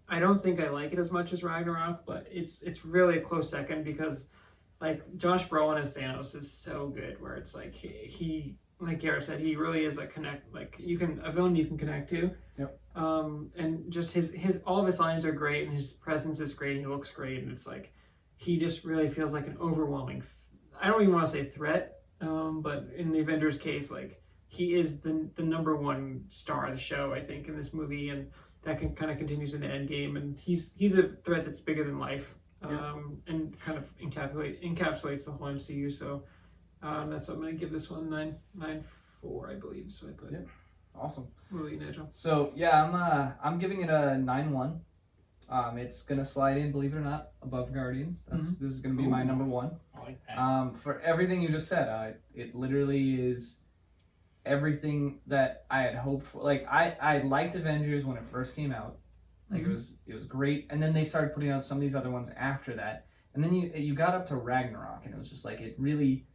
I don't think I like it as much as Ragnarok, but it's really a close second because like Josh Brolin as Thanos is so good, where it's like he like Garrett said, he really is a villain you can connect to. Yep. And just his all of his lines are great, and his presence is great, and he looks great, and it's like he just really feels like an overwhelming. I don't even want to say threat, but in the Avengers case, like he is the number one star of the show, I think, in this movie, and that can kind of continues in the end game, and he's a threat that's bigger than life. And kind of encapsulates the whole MCU. So that's what I'm going to give this one 9.4. 4, I believe. So I put. Yeah. Awesome. What about you, Nigel? So yeah, I'm giving it a 9-1. It's gonna slide in, believe it or not, above Guardians. This is gonna be my number 1. I like that. For everything you just said, it literally is everything that I had hoped for. Like I liked Avengers when it first came out. Like it was great, and then they started putting out some of these other ones after that, and then you got up to Ragnarok, and it was just like it really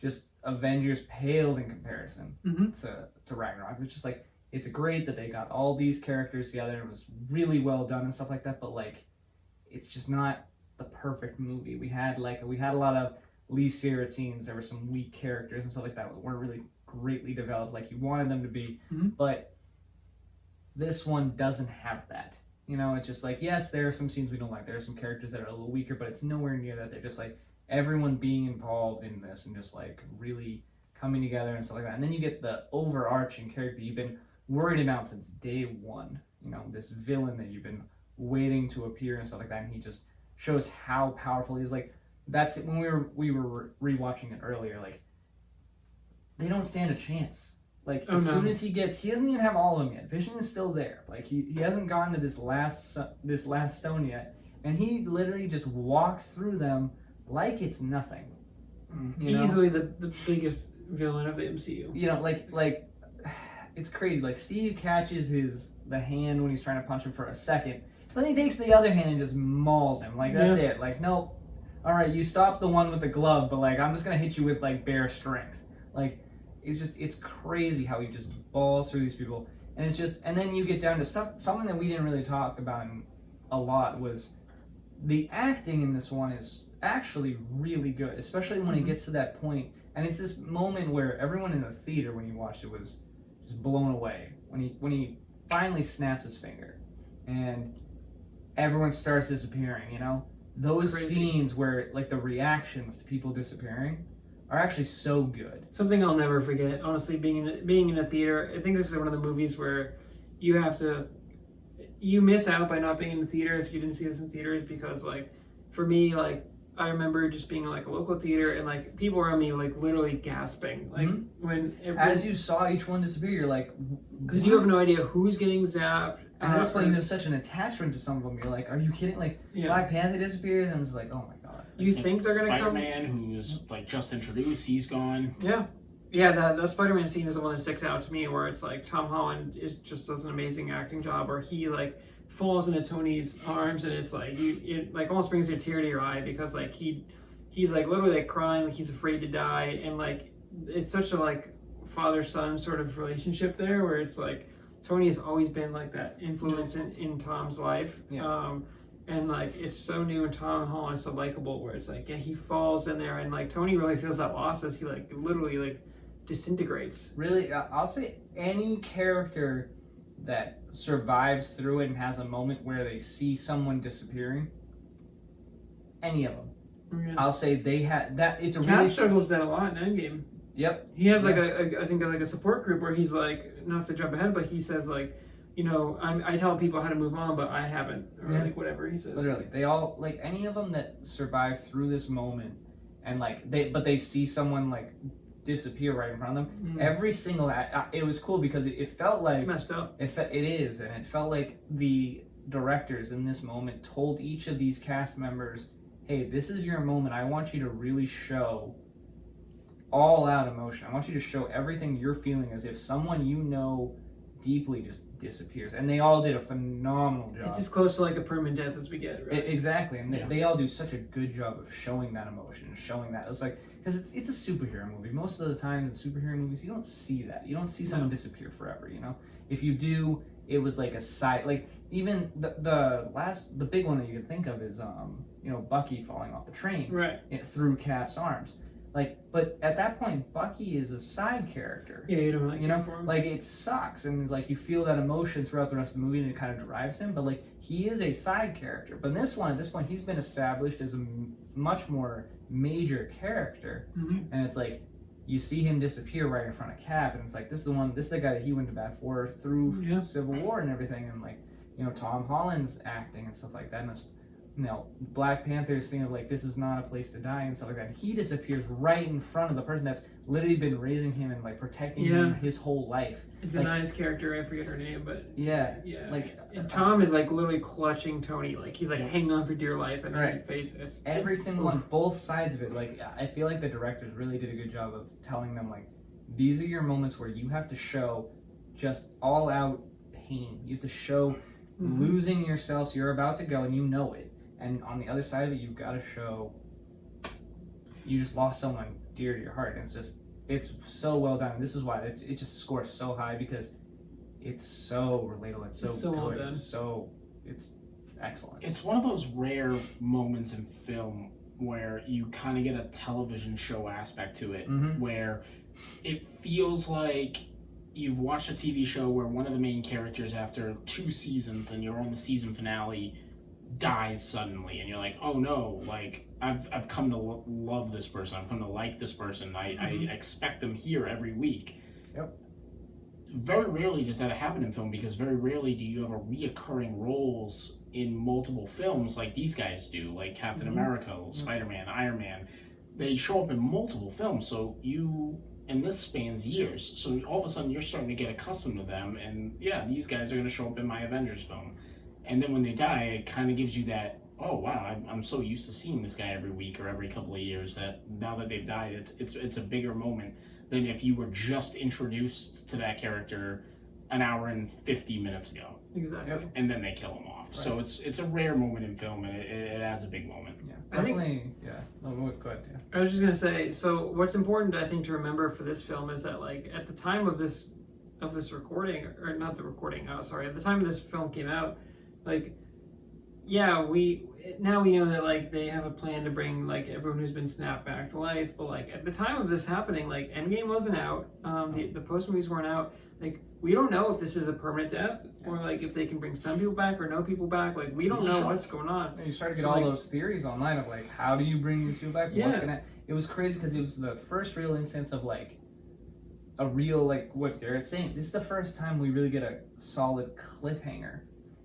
just Avengers paled in comparison to Ragnarok. It was just like it's great that they got all these characters together. It was really well done and stuff like that, but like it's just not the perfect movie. We had a lot of least favorite scenes. There were some weak characters and stuff like that that weren't really greatly developed like you wanted them to be, but this one doesn't have that. You know, it's just like, yes, there are some scenes we don't like. There are some characters that are a little weaker, but it's nowhere near that. They're just like everyone being involved in this and just like really coming together and stuff like that. And then you get the overarching character you've been worried about since day one. You know, this villain that you've been waiting to appear and stuff like that. And he just shows how powerful he is. Like that's when we were rewatching it earlier. Like they don't stand a chance. Like soon as he doesn't even have all of them yet. Vision is still there. Like he hasn't gotten to this last stone yet, and he literally just walks through them like it's nothing. Easily the biggest villain of the MCU. You know, like it's crazy. Like Steve catches the hand when he's trying to punch him for a second, but then he takes the other hand and just mauls him. Like that's it. Like nope. All right, you stopped the one with the glove, but like I'm just gonna hit you with like bare strength. Like. It's crazy how he just balls through these people, and then you get down to something that we didn't really talk about a lot was the acting in this one is actually really good, especially when it gets to that point, and it's this moment where everyone in the theater when you watched it was just blown away when he finally snaps his finger, and everyone starts disappearing. You know, those scenes where like the reactions to people disappearing are actually so good. Something I'll never forget, honestly, being in a theater. I think this is one of the movies where you miss out by not being in the theater if you didn't see this in theaters, because like for me, like I remember just being in like a local theater and like people around me like literally gasping like as you saw each one disappear, you're like, because you have no idea who's getting zapped. And that's why you have such an attachment to some of them. You're like, are you kidding? Like Black Panther disappears and it's like, oh my god. You think they're gonna come? Spider-Man, who's like just introduced, he's gone. Yeah. The Spider-Man scene is the one that sticks out to me, where it's like Tom Holland just does an amazing acting job, where he like falls into Tony's arms, and it's like it like almost brings a tear to your eye, because like he's like literally like crying, like he's afraid to die, and like it's such a like father-son sort of relationship there, where it's like Tony has always been like that influence in Tom's life. And like it's so new, and Tom Holland is so likable, where it's like he falls in there, and like Tony really feels that loss as he like literally like disintegrates. Really, I'll say any character that survives through it and has a moment where they see someone disappearing, any of them, I'll say they had that. It's a Cap really struggles with that a lot in Endgame. Yep. He has like I think like a support group where he's like, not to jump ahead, but he says like, you know, I tell people how to move on, but I haven't, or like whatever he says. Literally, they all like any of them that survive through this moment, and like they see someone like disappear right in front of them. Every single it was cool because it felt like it's messed up. It is, and it felt like the directors in this moment told each of these cast members, "Hey, this is your moment. I want you to really show all out emotion. I want you to show everything you're feeling as if someone you know deeply just disappears." And they all did a phenomenal job. It's as close to like a permanent death as we get, right? Exactly, and they all do such a good job of showing that emotion and showing that. It's like, because it's a superhero movie. Most of the time in superhero movies, you don't see that. You don't see someone disappear forever, you know? If you do, it was like a side, like even the big one that you can think of is Bucky falling off the train through Cap's arms. Like, but at that point, Bucky is a side character. Yeah, you don't really care for him. Like, it sucks, and like you feel that emotion throughout the rest of the movie, and it kind of drives him. But like, he is a side character. But at this point, he's been established as a much more major character, and it's like you see him disappear right in front of Cap, and it's like this is the guy that he went to bat for through Civil War and everything, and like Tom Holland's acting and stuff like that. And Black Panther's thing of like, this is not a place to die and stuff like that. He disappears right in front of the person that's literally been raising him and like protecting him his whole life. It's a nice character. I forget her name, but yeah. Like and Tom is like literally clutching Tony, like he's like hanging on for dear life, and then he fades. Every single one, both sides of it. Like I feel like the directors really did a good job of telling them like, these are your moments where you have to show just all out pain. You have to show losing yourself. So you're about to go and you know it. And on the other side of it, you've got to show you just lost someone dear to your heart. And it's so well done. And this is why it just scores so high, because it's so relatable. It's so good. Well done. It's excellent. It's one of those rare moments in film where you kind of get a television show aspect to it, where it feels like you've watched a TV show where one of the main characters, after 2 seasons and you're on the season finale, dies suddenly, and you're like, oh no, like I've come to love this person, I've come to like this person, I expect them here every week. Yep. Very rarely does that happen in film, because very rarely do you have a reoccurring roles in multiple films like these guys do, like Captain America, Spider-Man, Iron Man. They show up in multiple films, so and this spans years, so all of a sudden you're starting to get accustomed to them, and yeah, these guys are going to show up in my Avengers film. And then when they die, it kind of gives you that, oh wow, I'm so used to seeing this guy every week or every couple of years, that now that they've died, it's a bigger moment than if you were just introduced to that character an hour and 50 minutes ago. Exactly. And then they kill him off. Right. So it's a rare moment in film, and it adds a big moment. Yeah, definitely. No, go ahead. Yeah. I was just gonna say, so what's important, I think, to remember for this film is that, like, at the time of this recording, or not the recording, at the time of this film came out, like, yeah, we know that, like, they have a plan to bring, like, everyone who's been snapped back to life, but, like, at the time of this happening, like, Endgame wasn't out, the post movies weren't out, like, we don't know if this is a permanent death, or, like, if they can bring some people back or no people back, like, we don't know what's going on. You start to get all those theories online of, like, how do you bring these people back? It was crazy, because it was the first real instance of, like, a real, like, what Garrett's saying, this is the first time we really get a solid cliffhanger.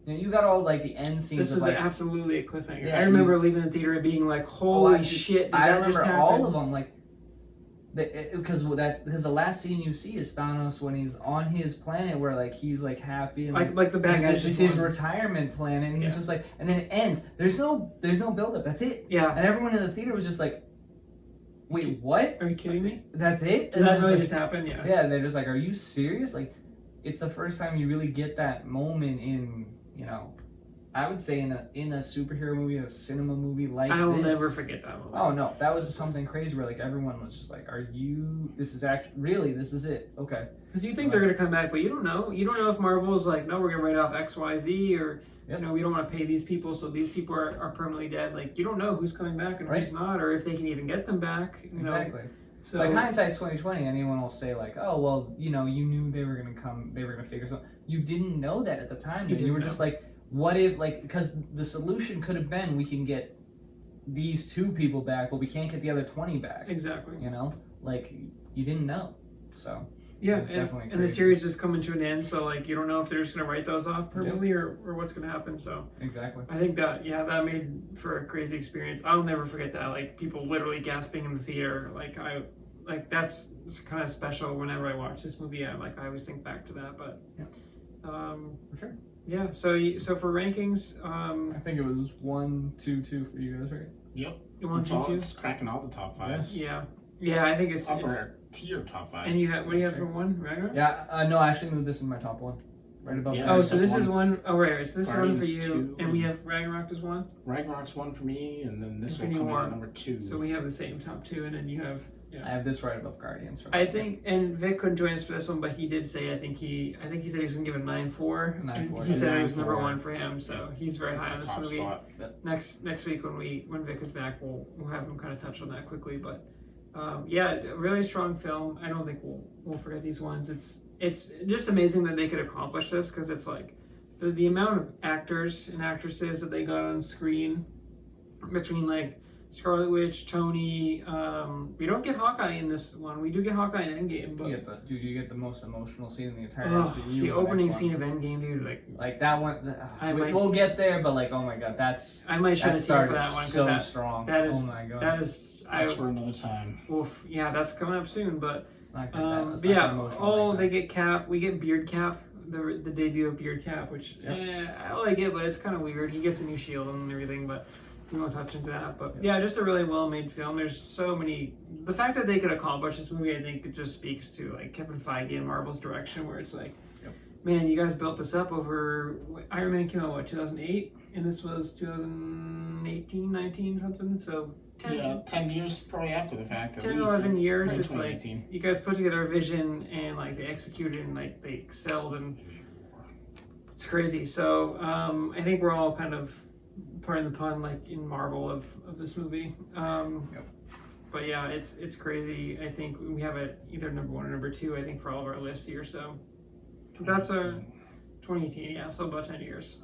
You got all like the end scenes. This was like, absolutely a cliffhanger. Yeah, I remember leaving the theater and being like, "Holy shit!" I remember all of them. Like, because the last scene you see is Thanos when he's on his planet, where like he's like happy and like the bad guys. This is his retirement plan, and he's just like, and then it ends. There's no build up. That's it. Yeah. And everyone in the theater was just like, "Wait, what? Are you kidding me? That's it?" Did that really just happen? Yeah. Yeah. They're just like, "Are you serious?" Like, it's the first time you really get that moment in. I would say in a superhero movie, a cinema movie like this. I will never forget that moment. Oh no, that was something crazy where like everyone was just like, this is it? Okay. Because you think they're going to come back, but you don't know. You don't know if Marvel's like, no, we're going to write off X, Y, Z, or we don't want to pay these people, so these people are permanently dead. Like, you don't know who's coming back and who's not, or if they can even get them back. Exactly. So like hindsight's 20/20. Anyone will say like, oh well, you knew they were going to come, they were going to figure something. You didn't know that at the time. You were just like, what if, like, because the solution could have been we can get these 2 people back, but we can't get the other 20 back. Exactly. Like, you didn't know. So yeah, and the series is coming to an end, so like you don't know if they're just gonna write those off permanently or what's gonna happen. So exactly. I think that that made for a crazy experience. I'll never forget that. Like people literally gasping in the theater. That's kind of special. Whenever I watch this movie, I always think back to that. But for sure. Yeah. So for rankings, I think it was 1, 2, 2 for you guys, right? Yep. 1, 2, 2. It's cracking all the top 5s. Yeah. I think it's upper tier top 5. And what do you have for 1, Ragnarok? Yeah. No, I actually moved this in my top 1. Right above. Yeah, so this is 1. Oh right. So this Guardians is 1 for you, 2, and we have Ragnarok as 1. Ragnarok's 1 for me, and then this will Infinity come War. out number 2. So we have the same top 2, and then you have. I have this right above Guardians. I think, and Vic couldn't join us for this one, but he did say, I think he said he was gonna give it 9.4. 9.4. He said it was number 1 for him, so he's very high on this movie. Spot. Next week when Vic is back, we'll have him kind of touch on that quickly, but a really strong film. I don't think we'll forget these ones. It's just amazing that they could accomplish this, because it's like the amount of actors and actresses that they got on screen between like Scarlet Witch, Tony. We don't get Hawkeye in this one. We do get Hawkeye in Endgame, but You get the most emotional scene in the entire oh, MCU. the opening scene of Endgame, dude. Like that one. might- We'll get there, but like, oh my god, I might shed a tear started for that one so because strong. that is oh my god, that is. That's for another time. Oof, yeah, that's coming up soon, but. it's not good. But yeah, they get Cap. We get Beard Cap, the debut of Beard Cap, which I like it, but it's kind of weird. He gets a new shield and everything, but we won't touch into that. But yeah, just a really well-made film. There's so many. The fact that they could accomplish this movie, I think, it just speaks to like Kevin Feige and Marvel's direction, where it's like, man, you guys built this up over. Iron Man came out what 2008, and this was 2018, 19, something. So. 10 years probably after the fact. 10, 11 years. Probably It's like 2018. you guys put together a vision and like they executed and like they excelled and it's crazy. So I think we're all kind of pardon the pun like in Marvel of this movie. But yeah, it's crazy. I think we have it either number 1 or number 2. I think for all of our lists here. So that's our 2018. Yeah, so about 10 years.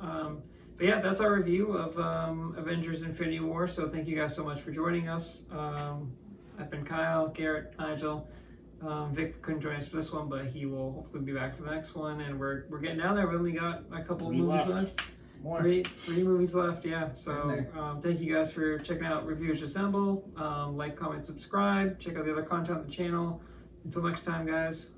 But yeah, that's our review of Avengers Infinity War. So thank you guys so much for joining us. I've been Kyle, Garrett, Nigel. Vic couldn't join us for this one, but he will hopefully be back for the next one. And we're getting down there. We've only got a couple of movies left. Three movies left, yeah. So thank you guys for checking out Reviews Assemble. Like, comment, subscribe. Check out the other content on the channel. Until next time, guys.